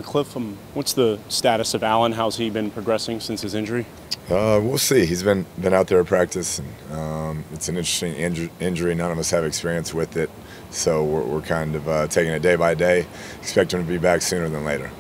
Cliff, what's the status of Allen? How's he been progressing since his injury? We'll see. He's been out there at practice, and it's an interesting injury. None of us have experience with it, so we're kind of taking it day by day. Expect him to be back sooner than later.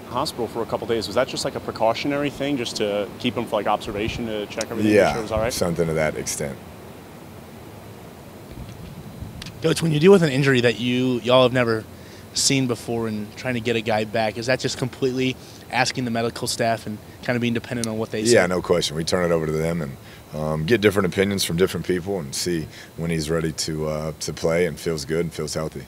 Hospital for a couple days. Was that just like a precautionary thing, just to keep him for like observation to check everything? Yeah, make sure it was all right? Something to that extent. Coach, when you deal with an injury that y'all have never seen before and trying to get a guy back, is that just completely asking the medical staff and kind of being dependent on what they say? Yeah, no question. We turn it over to them and get different opinions from different people and see when he's ready to play and feels good and feels healthy.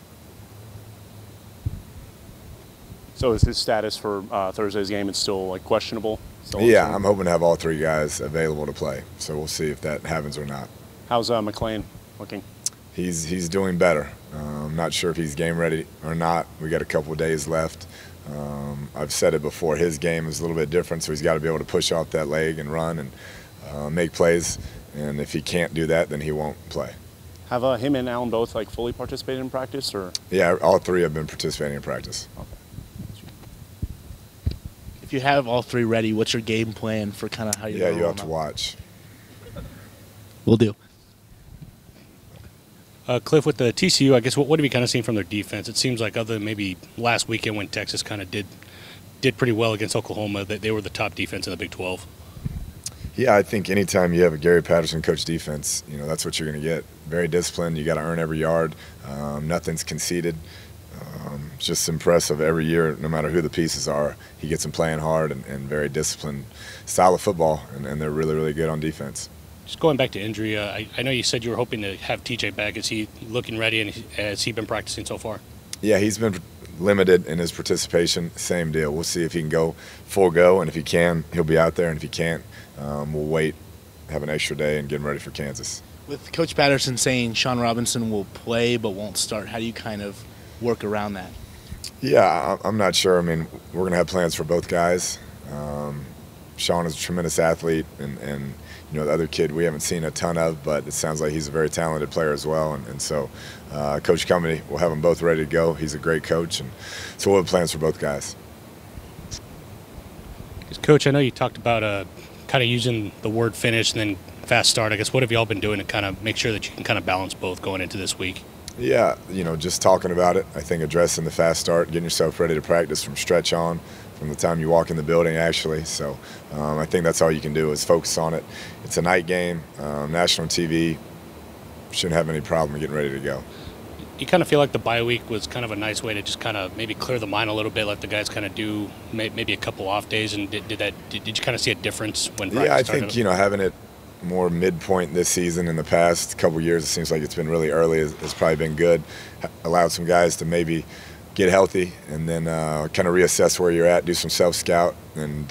So is his status for Thursday's game? It's still like questionable? Yeah, I'm hoping to have all three guys available to play. So we'll see if that happens or not. How's McLean looking? He's doing better. I'm not sure if he's game ready or not. We got a couple of days left. I've said it before, his game is a little bit different, so he's got to be able to push off that leg and run and make plays. And if he can't do that, then he won't play. Have him and Allen both like fully participated in practice, or? Yeah, all three have been participating in practice. Okay. If you have all three ready, what's your game plan for kind of how you're going to you have to watch. Will do. Cliff, with the TCU, I guess what have you kind of seen from their defense? It seems like other than maybe last weekend when Texas kind of did pretty well against Oklahoma, that they were the top defense in the Big 12. Yeah, I think anytime you have a Gary Patterson coach defense, that's what you're going to get. Very disciplined. You got to earn every yard. Nothing's conceded. It's just impressive every year, no matter who the pieces are. He gets them playing hard and very disciplined style of football, and they're really, really good on defense. Just going back to injury, I know you said you were hoping to have TJ back. Is he looking ready, and has he been practicing so far? Yeah, he's been limited in his participation. Same deal. We'll see if he can go full go, and if he can, he'll be out there, and if he can't, we'll wait, have an extra day, and get him ready for Kansas. With Coach Patterson saying Sean Robinson will play but won't start, how do you kind of work around that? Yeah, I'm not sure. I mean, we're going to have plans for both guys. Sean is a tremendous athlete, and the other kid we haven't seen a ton of, but it sounds like he's a very talented player as well. And so Coach Company will have them both ready to go. He's a great coach, and so we'll have plans for both guys. Coach, I know you talked about kind of using the word finish and then fast start. I guess what have y'all been doing to kind of make sure that you can kind of balance both going into this week? Yeah, just talking about it. I think addressing the fast start, getting yourself ready to practice from stretch on, from the time you walk in the building, actually. So I think that's all you can do is focus on it. It's a night game, national TV. Shouldn't have any problem getting ready to go. You kind of feel like the bye week was kind of a nice way to just kind of maybe clear the mind a little bit, let the guys kind of do maybe a couple off days, and did you kind of see a difference when practice I started? think having it more midpoint this season. In the past couple years, it seems like it's been really early. It's probably been good. Allowed some guys to maybe get healthy and then kind of reassess where you're at, do some self-scout, and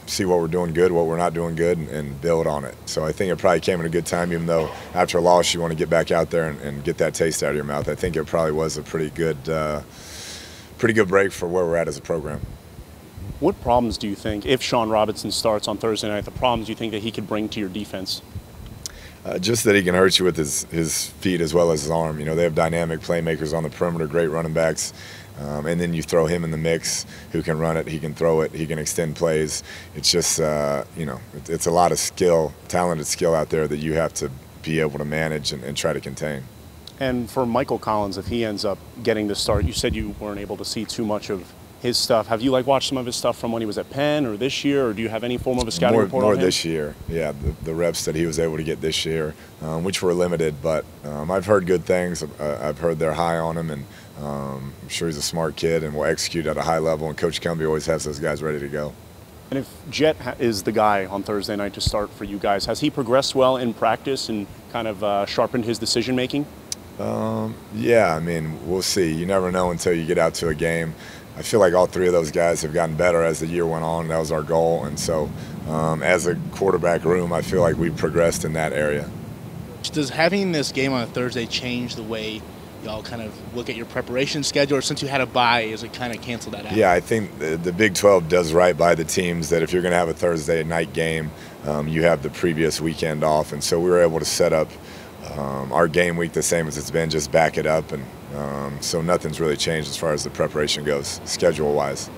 see what we're doing good, what we're not doing good, and build on it. So I think it probably came at a good time, even though after a loss you want to get back out there and get that taste out of your mouth. I think it probably was a pretty good break for where we're at as a program. What problems do you think, if Sean Robinson starts on Thursday night, the problems do you think that he could bring to your defense? Just that he can hurt you with his feet as well as his arm. They have dynamic playmakers on the perimeter, great running backs, and then you throw him in the mix who can run it, he can throw it, he can extend plays. It's just, it's a lot of skill, talented skill out there that you have to be able to manage and try to contain. And for Michael Collins, if he ends up getting the start, you said you weren't able to see too much of his stuff. Have you watched some of his stuff from when he was at Penn or this year, or do you have any form of a scouting report on him? More this year, yeah. The reps that he was able to get this year, which were limited, but I've heard good things. I've heard they're high on him, and I'm sure he's a smart kid and will execute at a high level, and Coach Cumbie always has those guys ready to go. And if Jet is the guy on Thursday night to start for you guys, has he progressed well in practice and kind of sharpened his decision-making? Yeah, I mean, we'll see. You never know until you get out to a game. I feel like all three of those guys have gotten better as the year went on. That was our goal. And so as a quarterback room, I feel like we've progressed in that area. Does having this game on a Thursday change the way y'all kind of look at your preparation schedule, or since you had a bye, is it kind of cancel that out? Yeah, I think the Big 12 does right by the teams that if you're going to have a Thursday night game, you have the previous weekend off. And so we were able to set up our game week the same as it's been, just back it up and So nothing's really changed as far as the preparation goes, schedule-wise.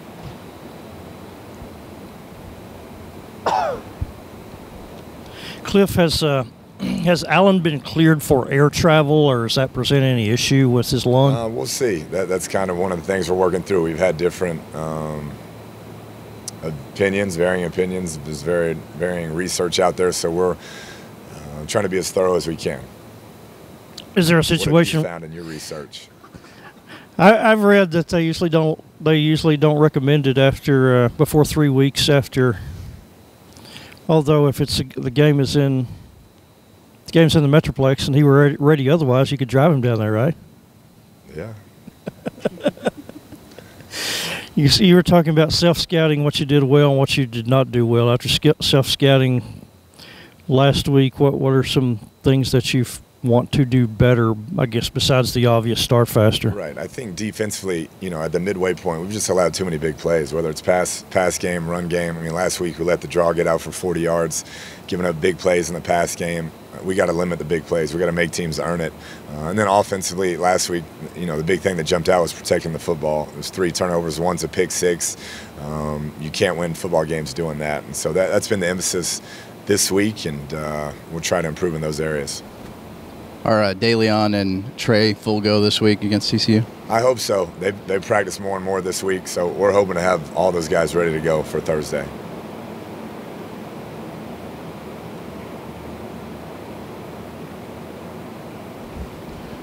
Cliff, has Allen been cleared for air travel, or does that present any issue with his lung? We'll see. That's kind of one of the things we're working through. We've had different opinions, varying opinions. There's varying research out there, so we're trying to be as thorough as we can. Is there a situation what have you found in your research? I've read that they usually don't recommend it after before 3 weeks after. Although if the game is in the Metroplex and he were ready otherwise, you could drive him down there, right? Yeah. You were talking about self-scouting, what you did well and what you did not do well. After self-scouting last week, what are some things that you want to do better, I guess, besides the obvious start faster? Right. I think defensively, at the midway point, we've just allowed too many big plays, whether it's pass game, run game. I mean, last week we let the draw get out for 40 yards, giving up big plays in the pass game. We got to limit the big plays. We got to make teams earn it. And then offensively, last week, the big thing that jumped out was protecting the football. It was 3 turnovers, one's a pick 6. You can't win football games doing that. And so that's been the emphasis this week, and we'll try to improve in those areas. Are DeLeon and Trey full go this week against TCU? I hope so. They've practiced more and more this week, so we're hoping to have all those guys ready to go for Thursday.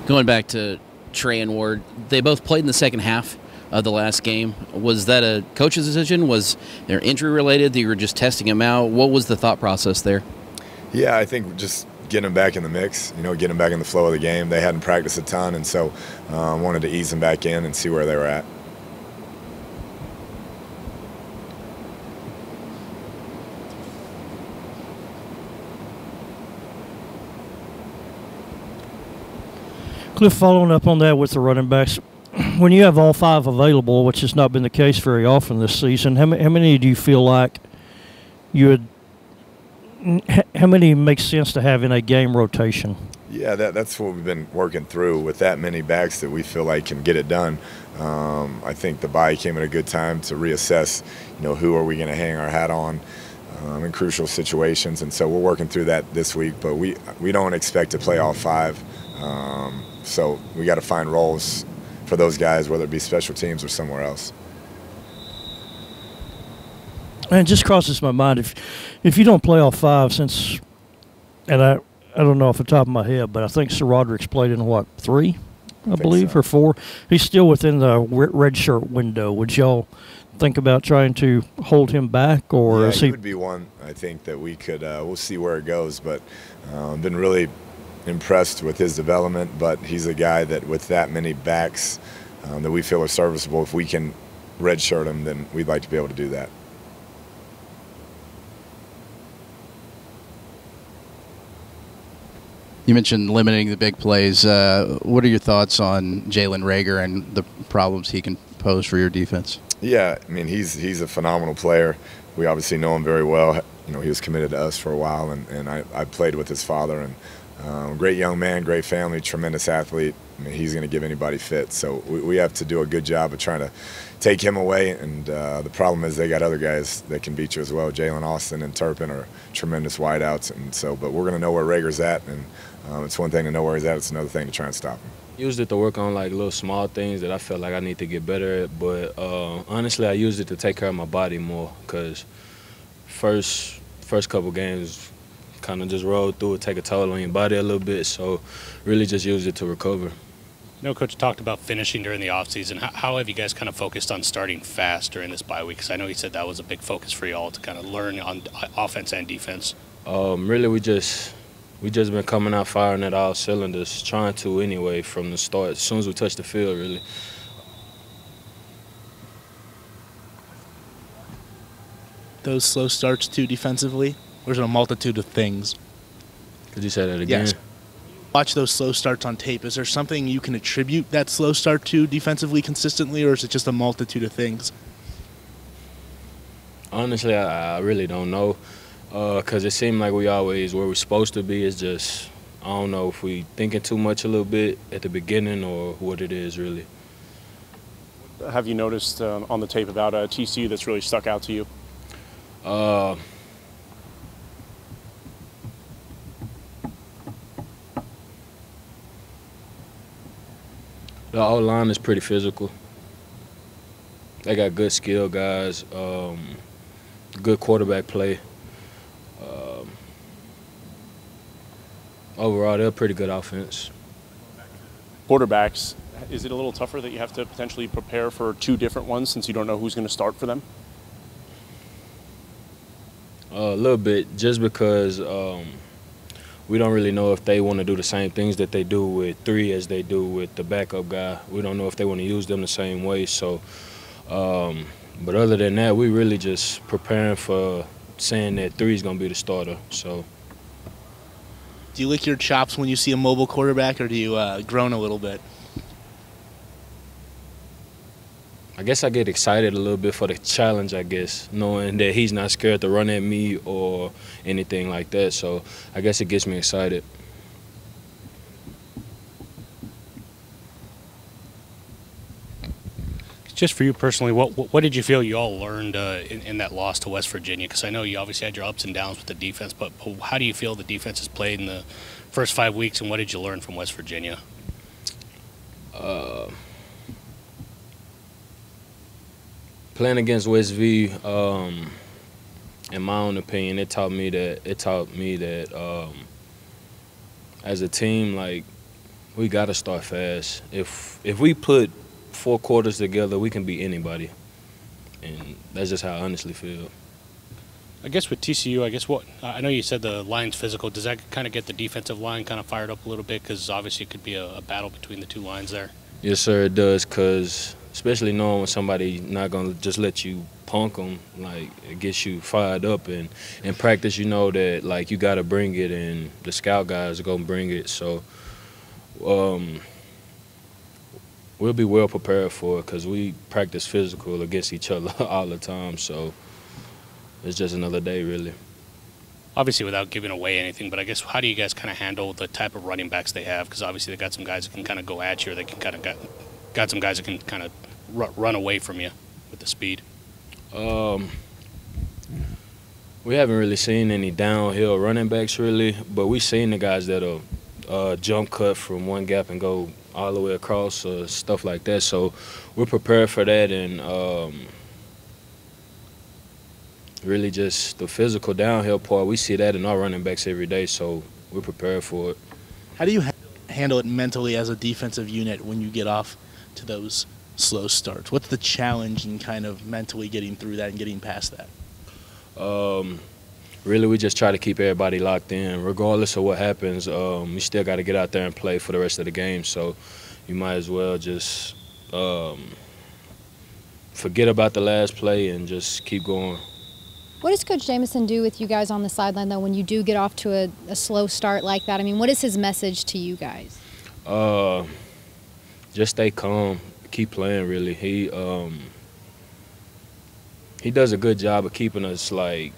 Going back to Trey and Ward, they both played in the second half of the last game. Was that a coach's decision? Was there injury related that you were just testing him out? What was the thought process there? Yeah, I think just getting them back in the mix, getting them back in the flow of the game. They hadn't practiced a ton, and so wanted to ease them back in and see where they were at. Cliff, following up on that with the running backs, when you have all 5 available, which has not been the case very often this season, how many do you feel like how many makes sense to have in a game rotation? Yeah, that's what we've been working through with that many backs that we feel like can get it done. I think the bye came at a good time to reassess, who are we going to hang our hat on in crucial situations, and so we're working through that this week. But we don't expect to play all 5, so we got to find roles for those guys, whether it be special teams or somewhere else. And it just crosses my mind if you don't play all 5, and I don't know off the top of my head, but I think Sir Roderick's played in 3, I believe, so. or 4. He's still within the red shirt window. Would y'all think about trying to hold him back, or is he would be one? I think that we could. We'll see where it goes, but been really impressed with his development. But he's a guy that, with that many backs that we feel are serviceable, if we can redshirt him, then we'd like to be able to do that. You mentioned limiting the big plays. What are your thoughts on Jalen Reagor and the problems he can pose for your defense? Yeah, I mean, he's a phenomenal player. We obviously know him very well. He was committed to us for a while, and I played with his father. And great young man, great family, tremendous athlete. I mean, he's going to give anybody fit. So we have to do a good job of trying to take him away. And the problem is they got other guys that can beat you as well. Jalen Austin and Turpin are tremendous wideouts. And so, but we're going to know where Reagor's at. And it's one thing to know where he's at. It's another thing to try and stop him. Used it to work on little small things that I felt like I need to get better at. But honestly, I used it to take care of my body more, because first couple games kind of just rolled through it, take a toll on your body a little bit. So really just used it to recover. Coach talked about finishing during the offseason. How have you guys kind of focused on starting fast during this bye week? Because I know he said that was a big focus for you all, to kind of learn on offense and defense. Really, we just been coming out firing at all cylinders, trying to anyway from the start, as soon as we touch the field, really. Those slow starts too defensively? There's a multitude of things. Could you say that again? Yes. Watch those slow starts on tape. Is there something you can attribute that slow start to defensively consistently, or is it just a multitude of things? Honestly, I really don't know, because it seemed like we always, where we're supposed to be is just I don't know if we thinking too much a little bit at the beginning or what it is really. Have you noticed on the tape about TCU that's really stuck out to you? The O-line is pretty physical. They got good skill guys, good quarterback play. Overall, they're a pretty good offense. Quarterbacks, is it a little tougher that you have to potentially prepare for two different ones since you don't know who's going to start for them? A little bit, just because we don't really know if they want to do the same things that they do with 3 as they do with the backup guy. We don't know if they want to use them the same way. So, but other than that, we really just preparing for saying that 3 is going to be the starter. So. Do you lick your chops when you see a mobile quarterback, or do you groan a little bit? I guess I get excited a little bit for the challenge, I guess, knowing that he's not scared to run at me or anything like that. So I guess it gets me excited. Just for you personally, what did you feel you all learned in that loss to West Virginia? Because I know you obviously had your ups and downs with the defense, but how do you feel the defense has played in the first 5 weeks, and what did you learn from West Virginia? Playing against West V, in my own opinion, it taught me that as a team, like, we got to start fast. If we put 4 quarters together, we can beat anybody, and that's just how I honestly feel. I guess with TCU, I know you said the line's physical. Does that kind of get the defensive line kind of fired up a little bit? Because obviously it could be a battle between the 2 lines there. Yes, sir, it does, because especially knowing when somebody not going to just let you punk them, like, it gets you fired up. And in practice, you know that, like, you got to bring it, and the scout guys are going to bring it. So we'll be well prepared for it because we practice physical against each other all the time. So it's just another day, really. Obviously, without giving away anything, but I guess how do you guys kind of handle the type of running backs they have? Because obviously they got some guys that can kind of go at you, or they can kind of got some guys that can kind of run away from you with the speed. We haven't really seen any downhill running backs, really, but we've seen the guys that'll jump cut from one gap and go all the way across, stuff like that. So we're prepared for that, and really just the physical downhill part, we see that in our running backs every day, so we're prepared for it. How do you handle it mentally as a defensive unit when you get off to those slow starts? What's the challenge in kind of mentally getting through that and getting past that? Really, we just try to keep everybody locked in. Regardless of what happens, we still got to get out there and play for the rest of the game, so you might as well just forget about the last play and just keep going. What does Coach Jamison do with you guys on the sideline, though, when you do get off to a slow start like that? I mean, what is his message to you guys? Just stay calm, keep playing, really. He does a good job of keeping us, like,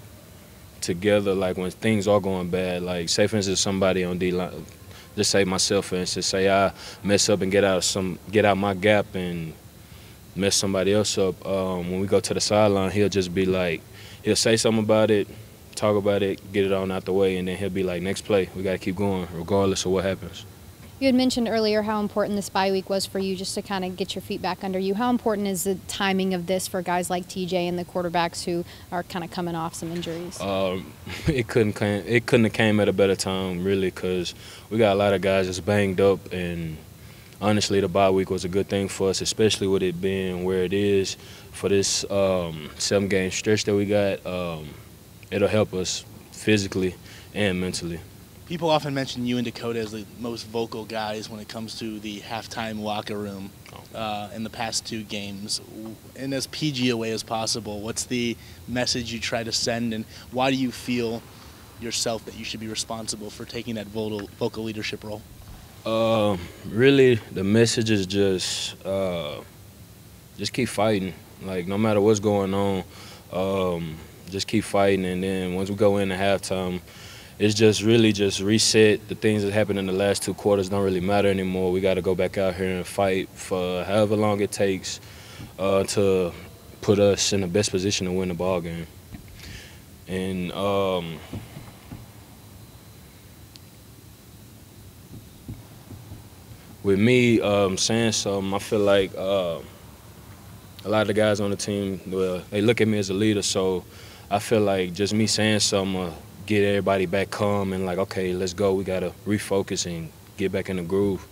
together, like, when things are going bad. Like, say, for instance, somebody on D-line, just say myself, for instance, say I mess up and get out my gap and mess somebody else up. When we go to the sideline, he'll just be like, he'll say something about it, talk about it, get it on out the way, and then he'll be like, next play, we got to keep going regardless of what happens. You had mentioned earlier how important this bye week was for you just to kind of get your feet back under you. How important is the timing of this for guys like TJ and the quarterbacks who are kind of coming off some injuries? It couldn't have came at a better time, really, because we got a lot of guys that's banged up, and honestly, the bye week was a good thing for us, especially with it being where it is for this 7-game stretch that we got. It'll help us physically and mentally. People often mention you and Dakota as the most vocal guys when it comes to the halftime locker room in the past 2 games. In as PG a way as possible, what's the message you try to send, and why do you feel yourself that you should be responsible for taking that vocal leadership role? Really, the message is just keep fighting. Like, no matter what's going on, just keep fighting. And then once we go into halftime, it's just really just reset. The things that happened in the last 2 quarters don't really matter anymore. We got to go back out here and fight for however long it takes to put us in the best position to win the ball game. And with me saying something, I feel like a lot of the guys on the team, well, they look at me as a leader, so I feel like just me saying something get everybody back calm and like, okay, let's go. We got to refocus and get back in the groove.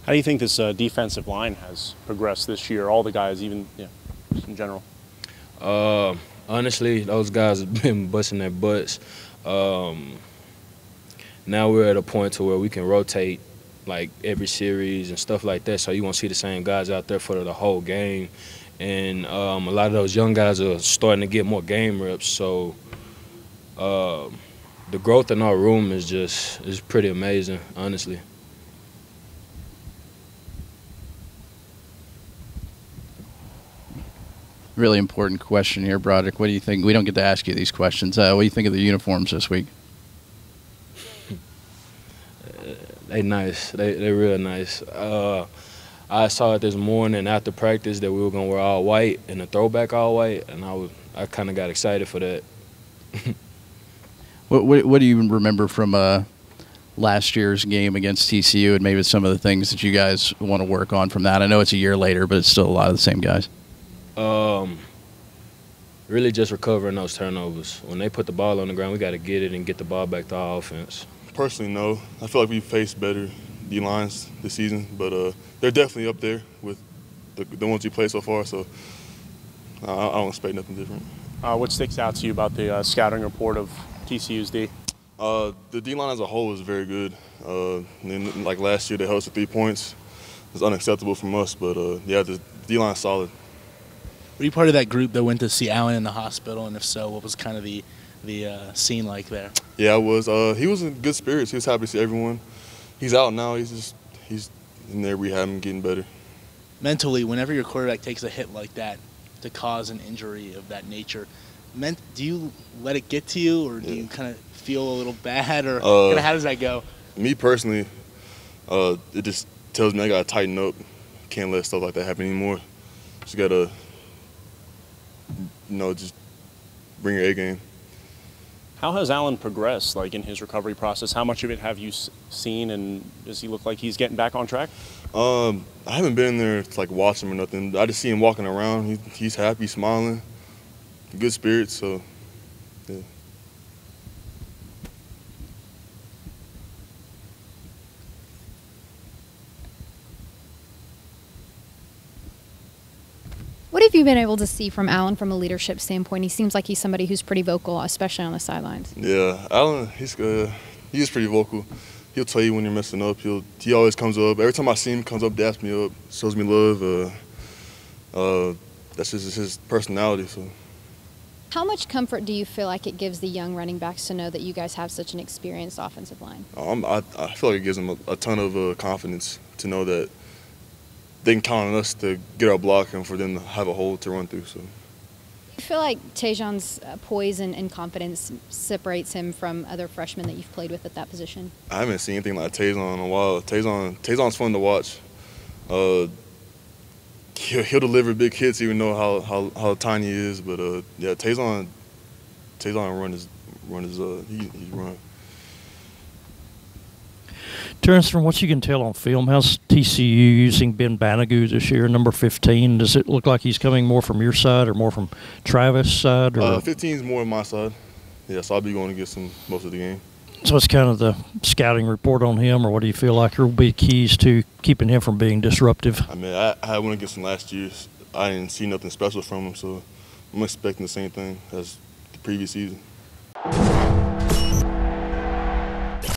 How do you think this defensive line has progressed this year? All the guys, even just in general. Honestly, those guys have been busting their butts. Now we're at a point to where we can rotate like every series and stuff like that, so you won't see the same guys out there for the whole game. And a lot of those young guys are starting to get more game reps, so the growth in our room is pretty amazing, honestly. Really important question here, Broderick. What do you think? We don't get to ask you these questions. What do you think of the uniforms this week? They nice. They real nice. I saw it this morning after practice that we were gonna wear all white and the throwback all white, and I kind of got excited for that. What do you remember from last year's game against TCU, and maybe some of the things that you guys want to work on from that? I know it's a year later, but it's still a lot of the same guys. Really just recovering those turnovers. When they put the ball on the ground, we got to get it and get the ball back to our offense. Personally, no. I feel like we faced better D-lines this season, but they're definitely up there with the ones we played so far, so I don't expect nothing different. What sticks out to you about the scouting report of TCU's D? The D-line as a whole is very good. And then, like last year, they held us to 3 points. It's unacceptable from us, but yeah, the D-line's solid. Were you part of that group that went to see Allen in the hospital, and if so, what was kind of the scene like there? Yeah, I was. He was in good spirits. He was happy to see everyone. He's out now. He's in there rehabbing, getting better. Mentally, whenever your quarterback takes a hit like that to cause an injury of that nature, do you let it get to you, or do you kind of feel a little bad, or kind of how does that go? Me personally, it just tells me I gotta tighten up. Can't let stuff like that happen anymore. Just gotta, just bring your A game. How has Allen progressed, like in his recovery process? How much of it have you seen, and does he look like he's getting back on track? I haven't been there to like watch him or nothing. I just see him walking around. He's happy, smiling, good spirits. So, yeah. What have you been able to see from Allen from a leadership standpoint? He seems like he's somebody who's pretty vocal, especially on the sidelines. Yeah, Allen, he's pretty vocal. He'll tell you when you're messing up. He always comes up. Every time I see him, comes up, daps me up, shows me love. That's just his personality. So. How much comfort do you feel like it gives the young running backs to know that you guys have such an experienced offensive line? I feel like it gives them a ton of confidence to know that they can count on us to get our block and for them to have a hole to run through. So. I feel like Tajon's poise and confidence separates him from other freshmen that you've played with at that position. I haven't seen anything like Tajon in a while. Tajon's fun to watch. He'll deliver big hits even though how tiny he is. But yeah, Tajon run. Terrence, from what you can tell on film, how's TCU using Ben Banagoo this year, number 15? Does it look like he's coming more from your side or more from Travis' side? 15 is more on my side. Yeah, so I'll be going against him most of the game. So it's kind of the scouting report on him, or what do you feel like will be keys to keeping him from being disruptive? I mean, I had one against him last year. I didn't see nothing special from him, so I'm expecting the same thing as the previous season.